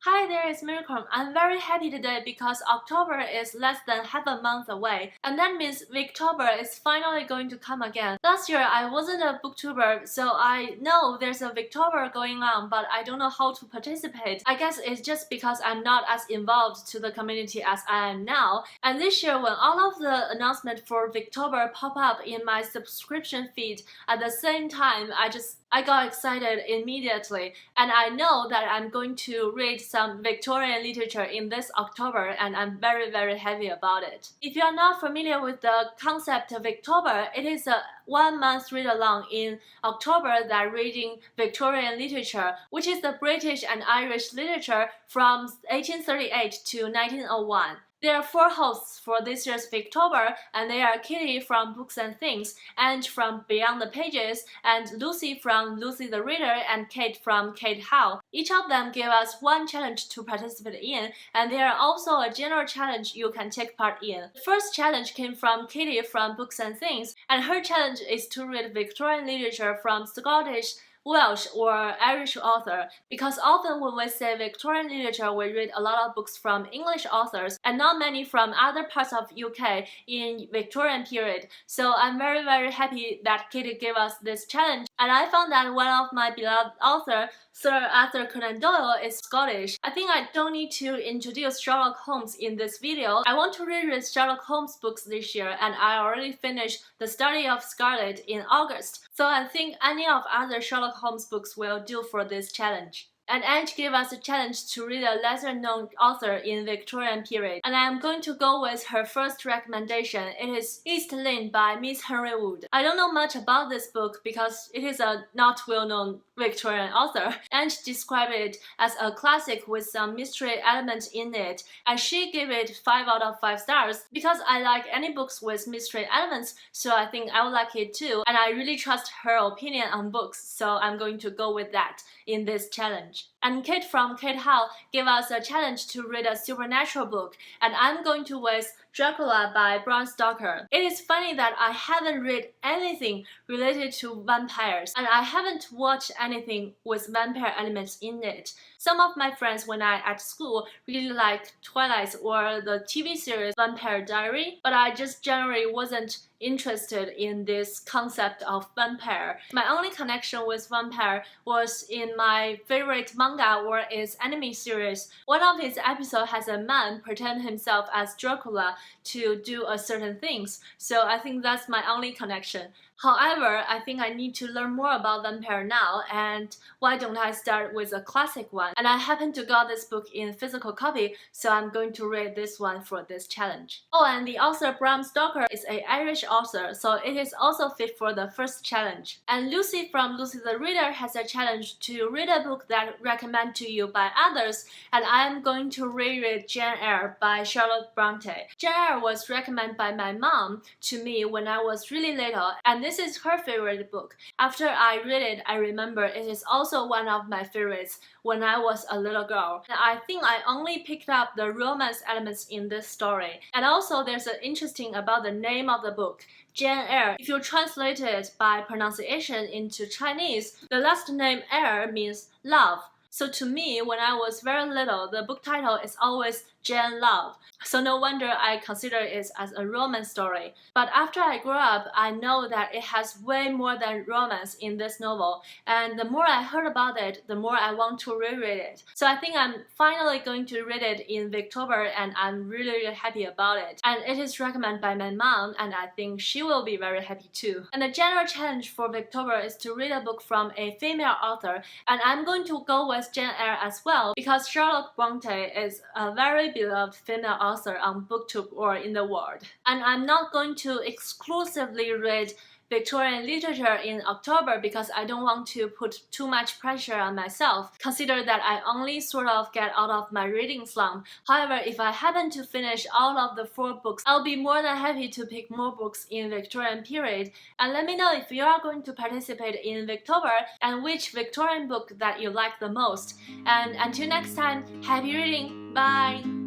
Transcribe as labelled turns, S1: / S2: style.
S1: Hi there, it's Meonicorn. I'm very happy today because October is less than half a month away, and that means Victober is finally going to come again. Last year I wasn't a booktuber, so I know there's a Victober going on, but I don't know how to participate. I guess it's just because I'm not as involved to the community as I am now. And this year when all of the announcements for Victober pop up in my subscription feed at the same time, I got excited immediately, and I know that I'm going to read some Victorian literature in this October, and I'm very happy about it. If you are not familiar with the concept of Victober, it is a 1 month read-along in October that reading Victorian literature, which is the British and Irish literature from 1838 to 1901. There are 4 hosts for this year's Victober, and they are Kitty from Books and Things, Ange from Beyond the Pages, and Lucy from Lucy the Reader, and Kate from Kate How. Each of them gave us one challenge to participate in, and there are also a general challenge you can take part in. The first challenge came from Kitty from Books and Things, and her challenge is to read Victorian literature from Scottish, Welsh or Irish author, because often when we say Victorian literature we read a lot of books from English authors and not many from other parts of UK in Victorian period. So I'm very happy that Kitty gave us this challenge, and I found that one of my beloved author, Sir Arthur Conan Doyle, is Scottish. I think I don't need to introduce Sherlock Holmes in this video. I want to reread Sherlock Holmes books this year, and I already finished The Study of Scarlet in August, so I think any of other Sherlock Holmes books will do for this challenge. And Ange gave us a challenge to read a lesser-known author in Victorian period, and I am going to go with her first recommendation. It is East Lynne by Miss Henry Wood. I don't know much about this book because it is a not well-known Victorian author. Ange described it as a classic with some mystery elements in it, and she gave it 5 out of 5 stars because I like any books with mystery elements, so I think I would like it too, and I really trust her opinion on books, so I'm going to go with that in this challenge. And Kate from Kate How gave us a challenge to read a supernatural book, and I'm going to with Dracula by Bram Stoker. It is funny that I haven't read anything related to vampires, and I haven't watched anything with vampire elements in it. Some of my friends when I at school really like Twilight or the TV series Vampire Diary, but I just generally wasn't interested in this concept of vampire. My only connection with vampire was in my favorite manga or its anime series. One of its episodes has a man pretend himself as Dracula to do a certain things, so I think that's my only connection. However, I think I need to learn more about vampire now, and why don't I start with a classic one? And I happen to got this book in physical copy, so I'm going to read this one for this challenge. Oh, and the author Bram Stoker is an Irish author, so it is also fit for the first challenge. And Lucy from Lucy the Reader has a challenge to read a book that recommended to you by others, and I am going to reread Jane Eyre by Charlotte Bronte. Jane Eyre was recommended by my mom to me when I was really little, and this is her favorite book. After I read it, I remember it is also one of my favorites when I was a little girl. And I think I only picked up the romance elements in this story. And also there's an interesting about the name of the book, Jane Eyre. If you translate it by pronunciation into Chinese, the last name Eyre means love. So to me, when I was very little, the book title is always Jane Love. So no wonder I consider it as a romance story. But after I grew up, I know that it has way more than romance in this novel. And the more I heard about it, the more I want to reread it. So I think I'm finally going to read it in Victober, and I'm really happy about it. And it is recommended by my mom, and I think she will be very happy too. And the general challenge for Victober is to read a book from a female author, and I'm going to go with Jane Eyre as well because Charlotte Bronte is a very beloved female author on BookTube or in the world. And I'm not going to exclusively read Victorian literature in October because I don't want to put too much pressure on myself. Consider that I only sort of get out of my reading slump. However, if I happen to finish all of the 4 books, I'll be more than happy to pick more books in Victorian period. And let me know if you are going to participate in Victober and which Victorian book that you like the most. And until next time, happy reading! Bye!